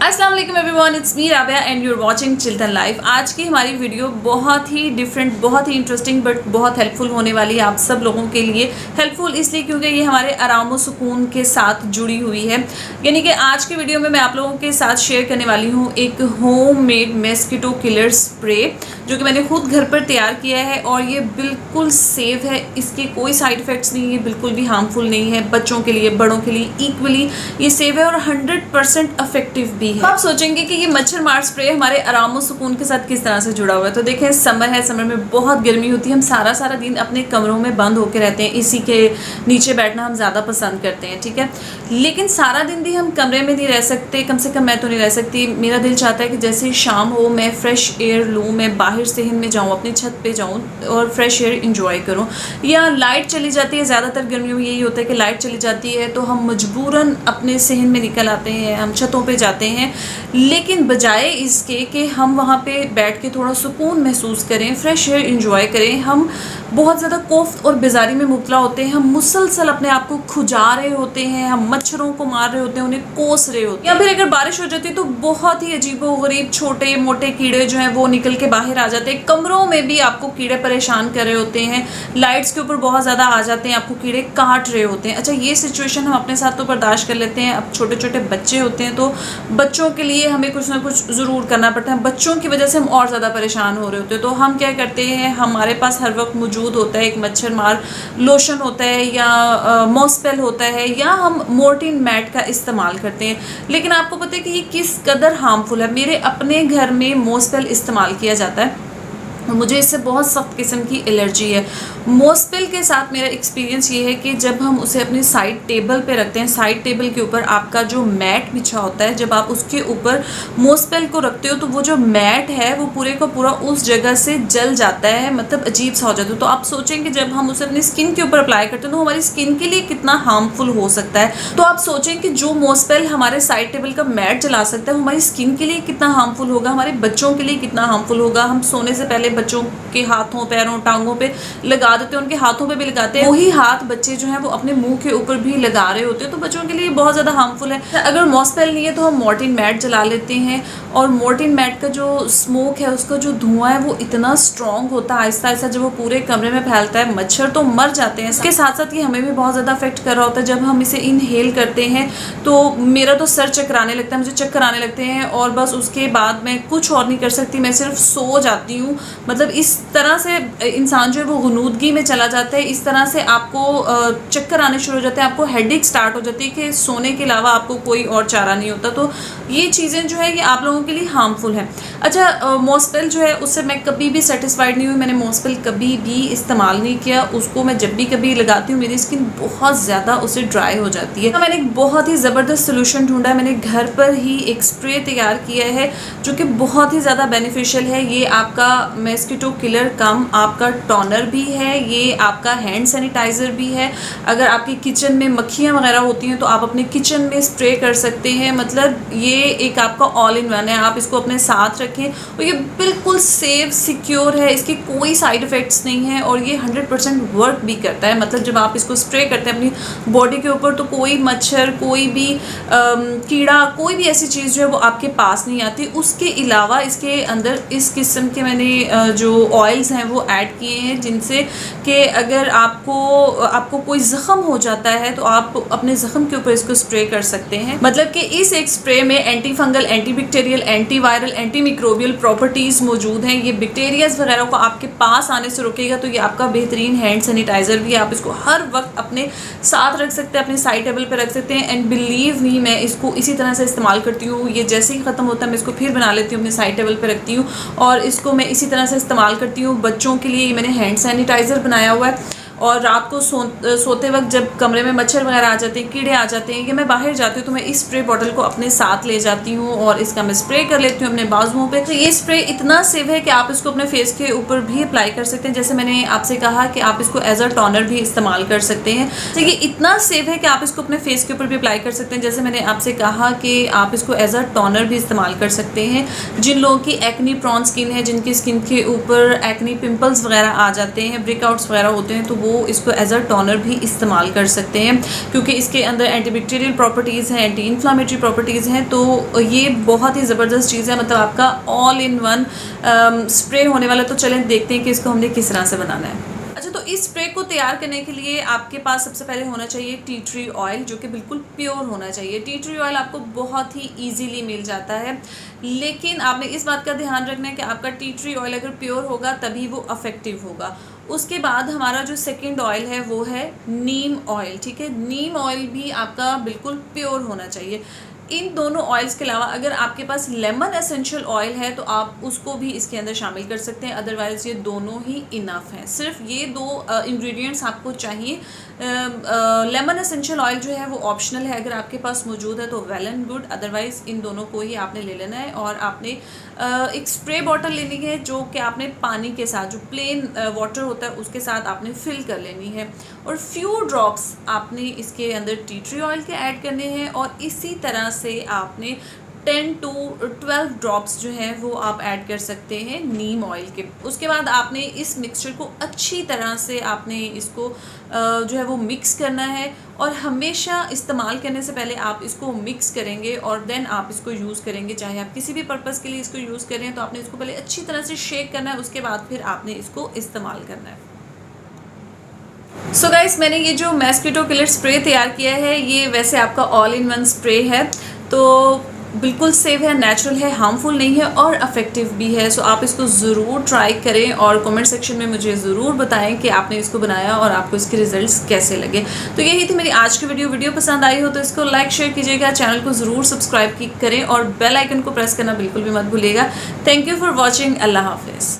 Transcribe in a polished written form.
अस्सलाम वालेकुम everyone, it's me Rabia and you are watching Chilton life. आज की हमारी वीडियो बहुत ही डिफरेंट, बहुत ही इंटरेस्टिंग बट बहुत हेल्पफुल होने वाली है आप सब लोगों के लिए। हेल्पफुल इसलिए क्योंकि ये हमारे आराम व सुकून के साथ जुड़ी हुई है। यानी कि आज की वीडियो में मैं आप लोगों के साथ शेयर करने वाली हूँ एक होममेड मस्किटो किलर स्प्रे जो कि मैंने खुद घर पर तैयार किया है और ये बिल्कुल सेफ है। इसके कोई साइड इफ़ेक्ट्स नहीं है, बिल्कुल भी हार्मफुल नहीं है। बच्चों के लिए, बड़ों के लिए इक्वली ये सेफ है और 100% इफेक्टिव भी है। आप सोचेंगे कि ये मच्छर मार स्प्रे हमारे आराम और सुकून के साथ किस तरह से जुड़ा हुआ है। तो देखें, समर है, समर में बहुत गर्मी होती है। हम सारा सारा दिन अपने कमरों में बंद होकर रहते हैं, इसी के नीचे बैठना हम ज़्यादा पसंद करते हैं, ठीक है। लेकिन सारा दिन भी हम कमरे में नहीं रह सकते, कम से कम मैं तो नहीं रह सकती। मेरा दिल चाहता है कि जैसे ही शाम हो मैं फ्रेश एयर लूँ, मैं बाहर सहन में जाऊँ, अपनी छत पे जाऊँ और फ्रेश एयर इंजॉय करूँ। या लाइट चली जाती है, ज़्यादातर गर्मियों में यही होता है कि लाइट चली जाती है तो हम मजबूरन अपने सहन में निकल आते हैं, हम छतों पे जाते हैं। लेकिन बजाय इसके कि हम वहाँ पे बैठ के थोड़ा सुकून महसूस करें, फ्रेश एयर इंजॉय करें, हम बहुत ज़्यादा कोफ्त और बेजारी में मुबतला होते हैं। हम मुसलसल अपने आप को खुजा रहे होते हैं, हम मच्छरों को मार रहे होते हैं, उन्हें कोस रहे होते हैं। या फिर अगर बारिश हो जाती है तो बहुत ही अजीबोगरीब छोटे मोटे कीड़े जो हैं वो निकल के बाहर आ जाते हैं। कमरों में भी आपको कीड़े परेशान कर रहे होते हैं, लाइट्स के ऊपर बहुत ज़्यादा आ जाते हैं, आपको कीड़े काट रहे होते हैं। अच्छा, ये सिचुएशन हम अपने साथ तो बर्दाश्त कर लेते हैं। अब छोटे छोटे बच्चे होते हैं तो बच्चों के लिए हमें कुछ ना कुछ ज़रूर करना पड़ता है। बच्चों की वजह से हम और ज़्यादा परेशान हो रहे होते हैं। तो हम क्या करते हैं, हमारे पास हर वक्त मौजूद होता है एक मच्छर मार लोशन होता है या मॉस्पेल होता है, या हम मोर्टीन मैट का इस्तेमाल करते हैं। लेकिन आपको पता है कि ये किस कदर हार्मफुल है। मेरे अपने घर में मॉस्पेल इस्तेमाल किया जाता है, मुझे इससे बहुत सख्त किस्म की एलर्जी है। मॉस्पेल के साथ मेरा एक्सपीरियंस ये है कि जब हम उसे अपनी साइड टेबल पे रखते हैं, साइड टेबल के ऊपर आपका जो मैट बिछा होता है, जब आप उसके ऊपर मॉस्पेल को रखते हो तो वो जो मैट है वो पूरे का पूरा उस जगह से जल जाता है, मतलब अजीब सा हो जाता है। तो आप सोचेंगे जब हम उसे अपनी स्किन के ऊपर अप्लाई करते हैं तो हमारी स्किन के लिए कितना हार्मफुल हो सकता है। तो आप सोचें कि जो मॉस्पेल हमारे साइड टेबल का मैट जला सकता है वो हमारी स्किन के लिए कितना हार्मफुल होगा, हमारे बच्चों के लिए कितना हार्मफुल होगा। हम सोने से पहले बच्चों के हाथों, पैरों, टांगों पे लगा देते हैं, उनके हाथों पे भी लगाते हैं। वही हाथ बच्चे जो हैं वो अपने मुंह के ऊपर भी लगा रहे होते हैं, तो बच्चों के लिए बहुत ज़्यादा हार्मफुल है। अगर मॉस्पेल नहीं है तो हम मोर्टीन मैट जला लेते हैं, और मोर्टीन मैट का जो स्मोक है, उसका जो धुआं है वो इतना स्ट्रॉन्ग होता है, आहिस्ता आहिस्ता जब वो पूरे कमरे में फैलता है मच्छर तो मर जाते हैं। इसके साथ साथ ये हमें भी बहुत ज़्यादा अफेक्ट कर रहा होता है। जब हम इसे इनहेल करते हैं तो मेरा तो सर चकराने लगता है, मुझे चक्कर आने लगते हैं और बस उसके बाद मैं कुछ और नहीं कर सकती, मैं सिर्फ सो जाती हूँ। मतलब इस तरह से इंसान जो है वो गुनूदगी में चला जाता है। इस तरह से आपको चक्कर आने शुरू हो जाते हैं, आपको हेडेक स्टार्ट हो जाती है कि सोने के अलावा आपको कोई और चारा नहीं होता। तो ये चीज़ें जो है ये आप लोगों के लिए हार्मफुल हैं। अच्छा, मॉस्पेल जो है उससे मैं कभी भी सेटिस्फाइड नहीं हुई, मैंने मॉस्पेल कभी भी इस्तेमाल नहीं किया। उसको मैं जब भी कभी लगाती हूँ मेरी स्किन बहुत ज़्यादा उससे ड्राई हो जाती है। तो मैंने एक बहुत ही ज़बरदस्त सोल्यूशन ढूंढा है। मैंने घर पर ही एक स्प्रे तैयार किया है जो कि बहुत ही ज़्यादा बेनिफिशियल है। ये आपका मस्किटो किलर कम आपका टोनर भी है, ये आपका हैंड सैनिटाइज़र भी है। अगर आपकी किचन में मक्खियाँ वगैरह होती हैं तो आप अपने किचन में स्प्रे कर सकते हैं। मतलब ये एक आपका ऑल इन वन है, आप इसको अपने साथ रखें और ये बिल्कुल सेफ सिक्योर है, इसके कोई साइड इफ़ेक्ट्स नहीं है और ये 100% वर्क भी करता है। मतलब जब आप इसको स्प्रे करते हैं अपनी बॉडी के ऊपर तो कोई मच्छर, कोई भी कीड़ा, कोई भी ऐसी चीज़ जो है वो आपके पास नहीं आती। उसके अलावा इसके अंदर इस किस्म के मैंने जो ऑयल्स हैं वो ऐड किए हैं जिनसे कि अगर आपको कोई ज़ख़म हो जाता है तो आप अपने ज़ख़म के ऊपर इसको स्प्रे कर सकते हैं। मतलब कि इस एक स्प्रे में antifungal, antibacterial, antiviral, antimicrobial properties मौजूद हैं। ये बैक्टीरियाज वगैरह को आपके पास आने से रोकेगा। तो ये आपका बेहतरीन हैंड सैनिटाइज़र भी है, आप इसको हर वक्त अपने साथ रख सकते हैं, अपने साइड टेबल पर रख सकते हैं। एंड बिलीव मी, मैं इसको इसी तरह से इस्तेमाल करती हूँ। ये जैसे ही ख़त्म होता है मैं इसको फिर बना लेती हूँ, अपने साइड टेबल पर रखती हूँ और इसको मैं इसी तरह से इस्तेमाल करती हूँ। बच्चों के लिए मैंने हैंड सैनिटाइज़र बनाया हुआ है और रात को सोते वक्त जब कमरे में मच्छर वगैरह आ जाते हैं, कीड़े आ जाते हैं, कि मैं बाहर जाती हूँ तो मैं इस स्प्रे बॉटल को अपने साथ ले जाती हूँ और इसका मैं स्प्रे कर लेती हूँ अपने बाजुओं पे। तो ये स्प्रे इतना सेफ है कि आप इसको अपने फेस के ऊपर भी अप्लाई कर सकते हैं। जैसे मैंने आपसे कहा कि आप इसको एज अ टोनर भी इस्तेमाल कर सकते हैं। तो ये इतना सेफ है कि आप इसको अपने फेस के ऊपर भी अप्लाई कर सकते हैं। जैसे मैंने आपसे कहा कि आप इसको एज अ टोनर भी इस्तेमाल कर सकते हैं। जिन लोगों की एक्नी प्रॉन स्किन है, जिनकी स्किन के ऊपर एक्नी पिंपल्स वगैरह आ जाते हैं, ब्रेकआउट्स वगैरह होते हैं, तो वो वो इसको एज अ टोनर भी इस्तेमाल कर सकते हैं, क्योंकि इसके अंदर एंटीबैक्टीरियल प्रॉपर्टीज़ हैं, एंटी इन्फ्लामेटरी प्रॉपर्टीज़ हैं। तो ये बहुत ही ज़बरदस्त चीज़ है, मतलब आपका ऑल इन वन स्प्रे होने वाला। तो चलें देखते हैं कि इसको हमने किस तरह से बनाना है। अच्छा, तो इस स्प्रे को तैयार करने के लिए आपके पास सबसे पहले होना चाहिए टी ट्री ऑयल, जो कि बिल्कुल प्योर होना चाहिए। टी ट्री ऑयल आपको बहुत ही इजीली मिल जाता है, लेकिन आपने इस बात का ध्यान रखना है कि आपका टी ट्री ऑयल अगर प्योर होगा तभी वो अफेक्टिव होगा। उसके बाद हमारा जो सेकंड ऑयल है वो है नीम ऑयल, ठीक है। नीम ऑयल भी आपका बिल्कुल प्योर होना चाहिए। इन दोनों ऑयल्स के अलावा अगर आपके पास लेमन एसेंशियल ऑयल है तो आप उसको भी इसके अंदर शामिल कर सकते हैं, अदरवाइज़ ये दोनों ही इनफ हैं। सिर्फ ये दो इंग्रेडिएंट्स आपको चाहिए। लेमन एसेंशियल ऑयल जो है वो ऑप्शनल है, अगर आपके पास मौजूद है तो वेल एंड गुड, अदरवाइज़ इन दोनों को ही आपने ले लेना है। और आपने एक स्प्रे बॉटल लेनी है जो कि आपने पानी के साथ, जो प्लेन वाटर होता है उसके साथ आपने फिल कर लेनी है, और फ्यू ड्रॉप्स आपने इसके अंदर टी ट्री ऑयल के ऐड करने हैं, और इसी तरह से आपने 10 to 12 ड्रॉप्स जो हैं वो आप ऐड कर सकते हैं नीम ऑयल के। उसके बाद आपने इस मिक्सचर को अच्छी तरह से आपने इसको जो है वो मिक्स करना है, और हमेशा इस्तेमाल करने से पहले आप इसको मिक्स करेंगे और देन आप इसको यूज़ करेंगे। चाहे आप किसी भी पर्पज़ के लिए इसको यूज़ करें तो आपने इसको पहले अच्छी तरह से शेक करना है, उसके बाद फिर आपने इसको इस्तेमाल करना है। सो गाइस, मैंने ये जो मॉस्किटो किलर स्प्रे तैयार किया है ये वैसे आपका ऑल इन वन स्प्रे है, तो बिल्कुल सेफ है, नेचुरल है, हार्मफुल नहीं है और इफ़ेक्टिव भी है। सो आप इसको ज़रूर ट्राई करें और कमेंट सेक्शन में मुझे ज़रूर बताएं कि आपने इसको बनाया और आपको इसके रिजल्ट्स कैसे लगे। तो यही थी मेरी आज की वीडियो पसंद आई हो तो इसको लाइक शेयर कीजिएगा, चैनल को ज़रूर सब्सक्राइब करें और बेल आइकन को प्रेस करना बिल्कुल भी मत भूलिएगा। Thank you for watching. अल्लाह हाफिज़।